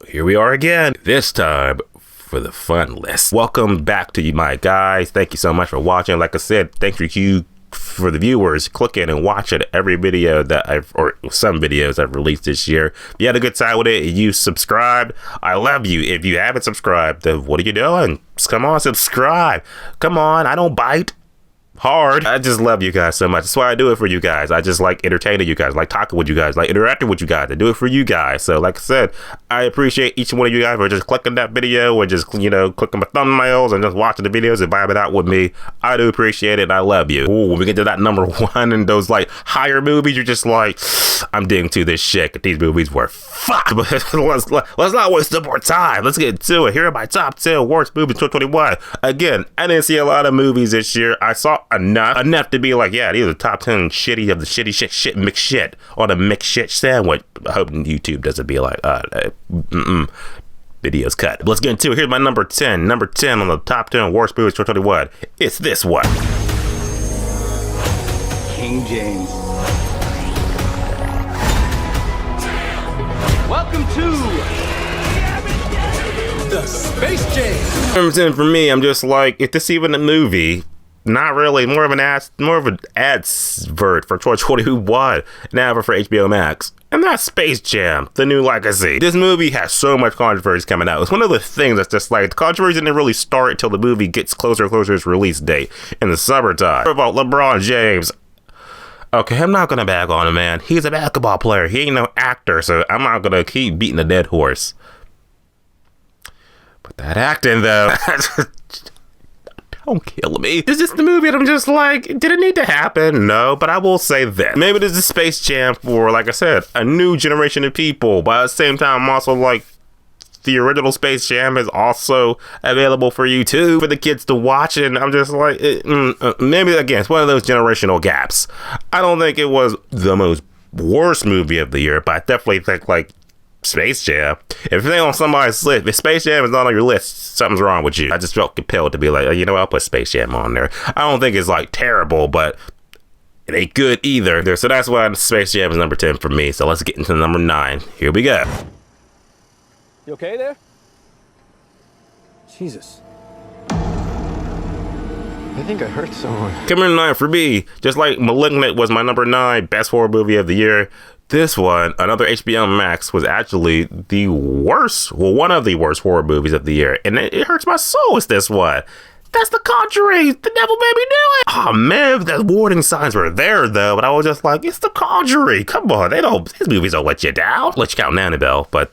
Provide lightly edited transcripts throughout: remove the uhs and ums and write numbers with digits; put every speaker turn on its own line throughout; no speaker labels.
here we are again, this time for the fun list. Welcome back to you, my guys. Thank you so much for watching. Like I said, thank you for the viewers clicking and watching every video that or some videos I've released this year. If you had a good time with it, you subscribed, I love you. If you haven't subscribed, then what are you doing? Just come on, subscribe. Come on, I don't bite hard. I just love you guys so much. That's why I do it for you guys. I just like entertaining you guys, like talking with you guys, like interacting with you guys. I do it for you guys. So like I said, I appreciate each one of you guys for just clicking that video or just, you know, clicking my thumbnails and just watching the videos and vibing out with me. I do appreciate it and I love you. Ooh, when we get to that number one and those like higher movies, you're just like, I'm digging to this shit. These movies were fuck. But let's not waste no more time. Let's get to it. Here are my top 10 worst movies 2021. Again, I didn't see a lot of movies this year. I saw enough to be like, yeah, these are the top 10 shitty of the shitty shit mixed shit on a mixed shit sandwich. I hope YouTube doesn't be like, videos cut. Let's get into it. Here's my number 10. Number 10 on the top 10 worst movies 2021. It's this one.
King James. Welcome to the Space Jam.
Number 10 for me, I'm just like, if this even a movie, not really, more of an advert for 2021, now for HBO Max. And that's Space Jam, The New Legacy. This movie has so much controversy coming out. It's one of the things that's just like, the controversy didn't really start until the movie gets closer and closer to its release date in the summertime. What about LeBron James? Okay, I'm not gonna bag on him, man. He's a basketball player. He ain't no actor, so I'm not gonna keep beating a dead horse. But that acting, though, don't kill me. It's just the movie and I'm just like, did it need to happen? No, but I will say this. Maybe this is Space Jam for, like I said, a new generation of people. But at the same time, I'm also like, the original Space Jam is also available for you too, for the kids to watch. And I'm just like, maybe again, it's one of those generational gaps. I don't think it was the most worst movie of the year, but I definitely think like Space Jam, if it ain't on somebody's list, if Space Jam is not on your list, something's wrong with you. I just felt compelled to be like, oh, you know what, I'll put Space Jam on there. I don't think it's like terrible, but it ain't good either. So that's why Space Jam is number 10 for me. So let's get into number 9. Here we go.
You okay there? Jesus. I think I hurt someone.
Coming in 9 for me, just like Malignant was my number 9 best horror movie of the year. This one, another HBO Max, was actually the worst, well, one of the worst horror movies of the year. And it hurts my soul, it's this one. That's The Conjuring. The devil made me do it. Oh, man, the warning signs were there, though. But I was just like, it's The Conjuring. Come on, these movies don't let you down. Let you count Annabelle, but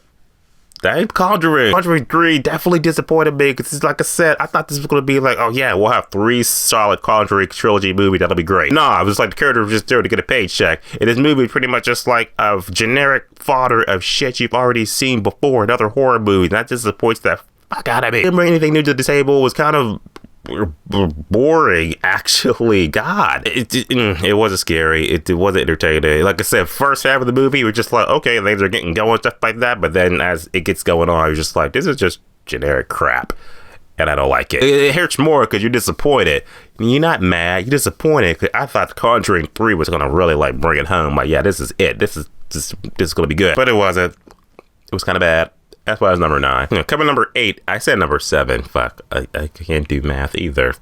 that Conjuring 3 definitely disappointed me because, like I said, I thought this was going to be like, oh yeah, we'll have 3 solid Conjuring trilogy movies. That'll be great. Nah, it was like the character was just there to get a paycheck. And this movie is pretty much just like a generic fodder of shit you've already seen before in other horror movies. And that disappoints the fuck out of me. Remember, Anything New to the Table was kind of boring, actually. God, it wasn't scary. It wasn't entertaining. Like I said, first half of the movie, we're just like, okay, things are getting going, stuff like that. But then as it gets going on, you're just like, this is just generic crap. And I don't like it. It hurts more because you're disappointed. You're not mad, you're disappointed. Cause I thought Conjuring 3 was going to really like bring it home. Like, yeah, this is it. This is going to be good. But it wasn't. It was kind of bad. That's why it's number 9. You know, coming number 8, I said number 7. Fuck, I can't do math either.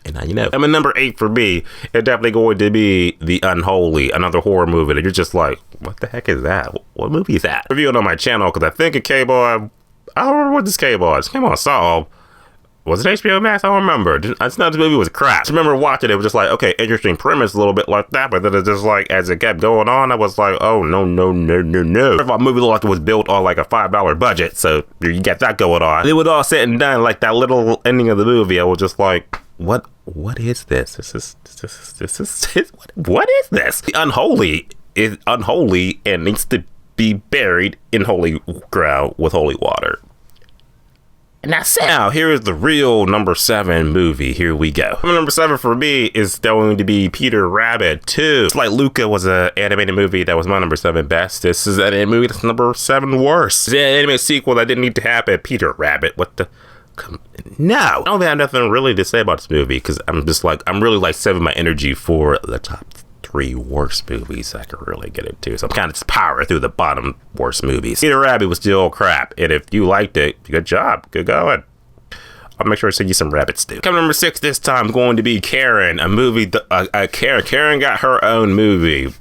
And now you know. I mean, number 8 for me, it's definitely going to be The Unholy, another horror movie. And you're just like, what the heck is that? What movie is that? Review it on my channel because I think it came on, I don't remember what this came on. It came on Saw. Was it HBO Max? I don't remember. I just know this movie was crap. I just remember watching it. It was just like, okay, interesting premise, a little bit like that. But then it's just like, as it kept going on, I was like, oh, no. If a movie like it was built on like a $5 budget, so you got that going on. It was all said and done, like that little ending of the movie. I was just like, what is this? What is this? The Unholy is unholy and needs to be buried in holy ground with holy water. And that's it. Now, here is the real number 7 movie. Here we go. Number 7 for me is going to be Peter Rabbit 2. It's like Luca was an animated movie that was my number 7 best. This is an animated movie that's number 7 worst. It's an animated sequel that didn't need to happen. Peter Rabbit. What the? No. I don't think I have nothing really to say about this movie because I'm just like, I'm really like saving my energy for the top 3 worst movies I could really get into. So I'm kind of just powering through the bottom worst movies. Peter Rabbit was still crap, and if you liked it, good job, good going. I'll make sure to send you some rabbits too. Coming number 6 this time going to be Karen, a movie. Karen got her own movie.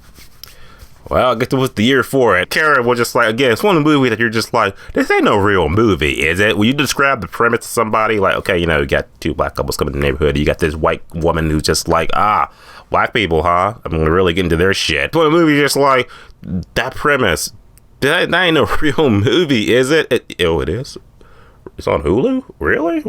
Well, I guess it was the year for it. Karen was just like, again, it's one of the movies that you're just like, this ain't no real movie, is it? When you describe the premise to somebody, like, okay, you know, you got 2 black couples coming to the neighborhood. You got this white woman who's just like, black people, huh? I'm gonna really get into their shit. But the movie just like, that premise, that ain't no real movie, is it? It is. It's on Hulu? Really?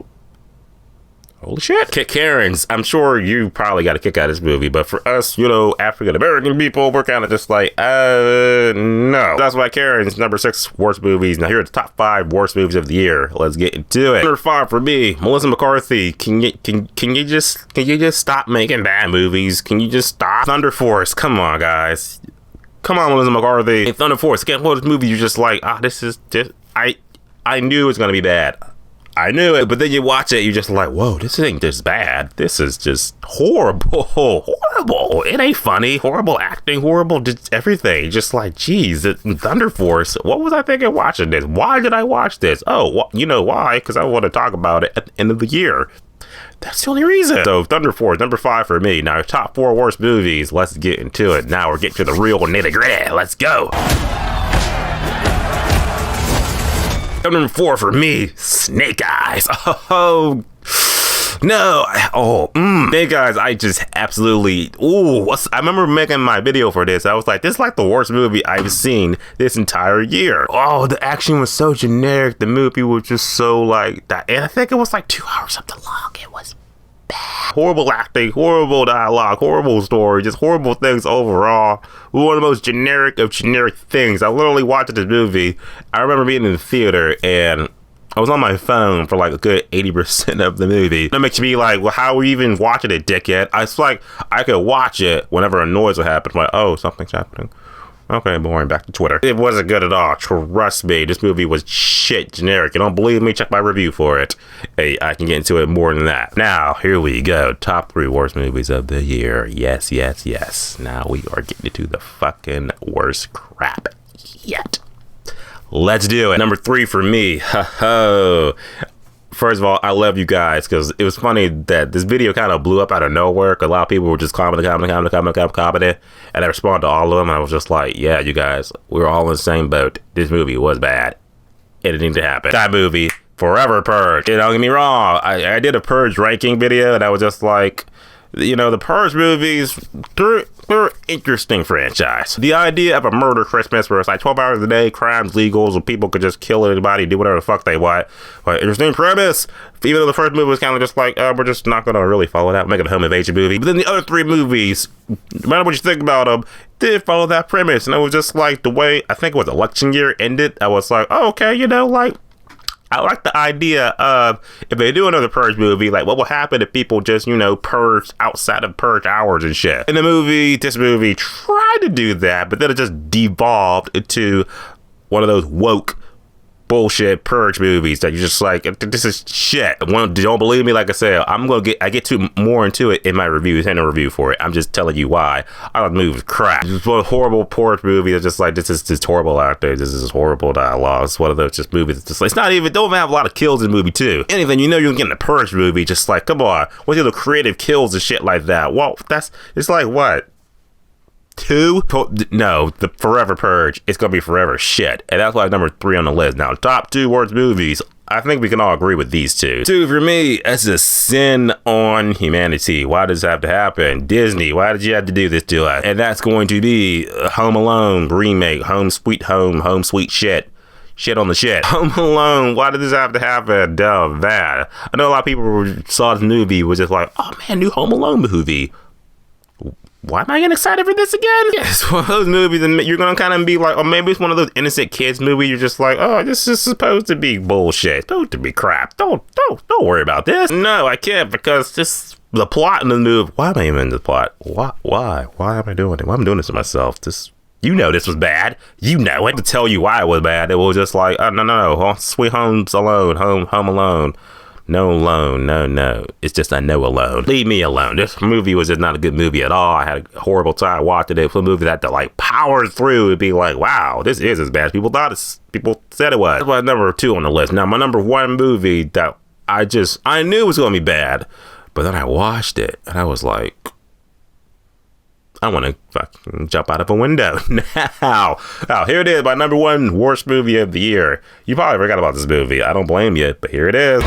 Holy shit. Karen's, I'm sure you probably got a kick out of this movie, but for us, you know, African American people, we're kind of just like, no. That's why Karen's number 6 worst movies. Now here are the top 5 worst movies of the year. Let's get into it. Number 5 for me, Melissa McCarthy. Can you just stop making bad movies? Can you just stop? Thunder Force, come on, guys. Come on, Melissa McCarthy. In Thunder Force, again, one of those movies you're just like, this is just, I knew it was gonna be bad. I knew it, but then you watch it, you're just like, whoa, this ain't just bad. This is just horrible. Horrible. It ain't funny. Horrible acting. Horrible just everything. Just like, geez, Thunder Force. What was I thinking watching this? Why did I watch this? Oh, you know why? Because I want to talk about it at the end of the year. That's the only reason. So Thunder Force, number 5 for me. Now, top 4 worst movies. Let's get into it. Now we're getting to the real nitty gritty. Let's go. Number 4 for me, Snake Eyes. Oh, no. Snake Eyes, I just absolutely, I remember making my video for this. I was like, this is like the worst movie I've seen this entire year. Oh, the action was so generic. The movie was just so like that. And I think it was like 2 hours something long. It was bad. Horrible acting, horrible dialogue, horrible story, just horrible things overall. One of the most generic of generic things. I literally watched this movie. I remember being in the theater and I was on my phone for like a good 80% of the movie. That makes me like, well, how are we even watching it, dickhead? It's like I could watch it whenever a noise would happen. I'm like, oh, something's happening. Okay, boring. Back to Twitter. It wasn't good at all. Trust me, this movie was shit generic. You don't believe me? Check my review for it. Hey, I can get into it more than that. Now, here we go. Top 3 worst movies of the year. Yes, yes, yes. Now we are getting into the fucking worst crap yet. Let's do it. Number 3 for me. Ho-ho. First of all, I love you guys because it was funny that this video kind of blew up out of nowhere. A lot of people were just commenting, and I responded to all of them. And I was just like, yeah, you guys, we were all in the same boat. This movie was bad. It didn't need to happen. That movie, Forever Purge. Don't get me wrong. I did a Purge ranking video, and I was just like, you know, the Purge movies, they're interesting franchise. The idea of a murder Christmas where it's like 12 hours a day, crimes legal, so people could just kill anybody, do whatever the fuck they want. But interesting premise. Even though the first movie was kind of just like, we're just not going to really follow that. Make it a home invasion movie. But then the other 3 movies, no matter what you think about them, did follow that premise. And it was just like the way, I think it was election year ended. I was like, oh, okay, you know, like, I like the idea of if they do another Purge movie, like what will happen if people just, you know, purge outside of Purge hours and shit. In this movie tried to do that, but then it just devolved into one of those woke bullshit Purge movies that you're just like, this is shit. Don't believe me? Like I said, I get to more into it in my reviews and a review for it. I'm just telling you why. I thought the movie was crap. It's one horrible Purge movie that's just like, this is just horrible acting. This is horrible dialogue. It's one of those just movies that's just like, it's not even, don't even have a lot of kills in the movie too. Anything, you know you're getting a Purge movie, just like, come on, what's the creative kills and shit like that? Well, it's like what? 2? No, the Forever Purge. It's gonna be forever shit, and that's why number 3 on the list. Now, top 2 worst movies. I think we can all agree with these 2. 2 for me. That's a sin on humanity. Why does this have to happen? Disney, why did you have to do this to us? And that's going to be Home Alone remake. Home Sweet Home. Home Sweet Shit. Shit on the shit. Home Alone. Why did this have to happen? Damn that. I know a lot of people saw this movie was just like, oh man, new Home Alone movie. Why am I getting excited for this again? It's one of those movies and you're gonna kind of be like, oh, maybe it's one of those innocent kids movies. You're just like, oh, this is supposed to be bullshit. Supposed to be crap. Don't worry about this. No, I can't, because the plot in the movie. Why am I even in the plot? Why am I doing it? Why am I doing this to myself? You know this was bad. You know it. To tell you why it was bad, it was just like, oh, no. Sweet Home's Alone. Home Alone. No alone. No. It's just a no alone. Leave me alone. This movie was just not a good movie at all. I had a horrible time watching it. It was a movie that had to like power through and be like, wow, this is as bad as people thought people said it was. That's my number 2 on the list. Now, my number 1 movie that I knew was going to be bad, but then I watched it and I was like, I want to fucking jump out of a window now. Here it is, my number 1 worst movie of the year. You probably forgot about this movie. I don't blame you, but here it is.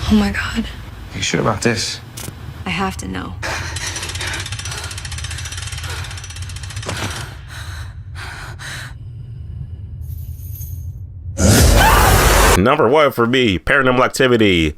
Oh my God.
Are you sure about this?
I have to know.
Number 1 for me, Paranormal Activity.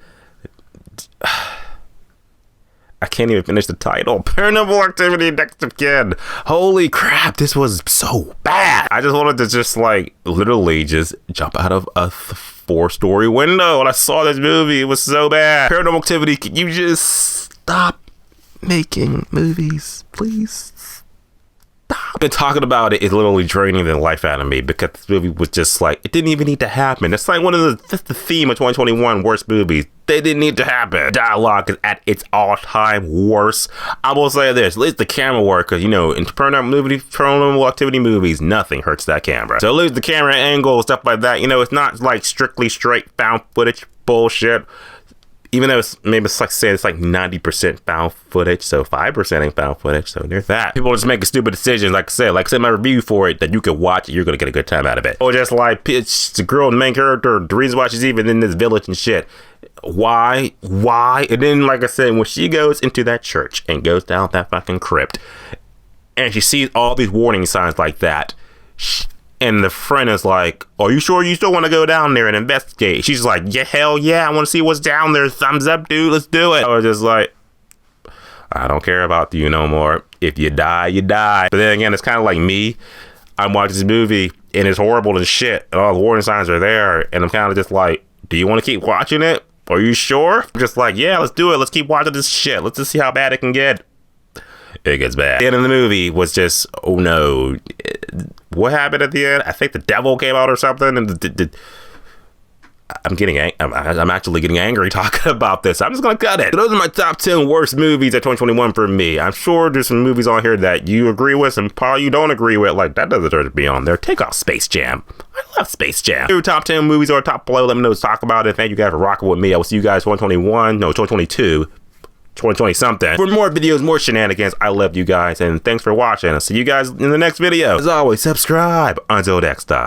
I can't even finish the title. Paranormal Activity Next of Kin. Holy crap, this was so bad. I just wanted to just like literally just jump out of a 4-story window when I saw this movie. It was so bad. Paranormal Activity, can you just stop making movies, please? I've been talking about it. It's literally draining the life out of me because this movie was just like, it didn't even need to happen. It's like that's the theme of 2021 worst movies. They didn't need to happen. Dialogue is at its all-time worst. I will say this, at least the camera work, because, you know, in Paranormal Activity movies, nothing hurts that camera. So at least the camera angle, stuff like that, you know, it's not like strictly straight found footage bullshit. Even though it's like saying it's like 90% found footage, so 5% ain't found footage, so there's that. People are just making stupid decisions, like I said my review for it, that you could watch it, you're gonna get a good time out of it. Or just like, it's the girl, the main character, the reason why she's even in this village and shit. Why? And then, like I said, when she goes into that church and goes down that fucking crypt, and she sees all these warning signs like that, and the friend is like, are you sure you still want to go down there and investigate? She's like, yeah, hell yeah, I want to see what's down there. Thumbs up, dude, let's do it. I was just like, I don't care about you no more. If you die, you die. But then again, it's kind of like me. I'm watching this movie and it's horrible as shit, and all the warning signs are there, and I'm kind of just like, do you want to keep watching it? Are you sure? I'm just like, yeah, let's do it. Let's keep watching this shit. Let's just see how bad it can get. It gets bad. The end of the movie was just, oh no. What happened at the end? I think the devil came out or something. And I'm actually getting angry talking about this. I'm just gonna cut it. Those are my top 10 worst movies of 2021 for me. I'm sure there's some movies on here that you agree with and probably you don't agree with. Like, that doesn't deserve to be on there. Take off Space Jam. I love Space Jam. Your top 10 movies or top below. Let me know. Let's talk about it. Thank you guys for rocking with me. I will see you guys 2022. 2020 something. For more videos, more shenanigans, I love you guys, and thanks for watching. I'll see you guys in the next video. As always, subscribe. Until next time.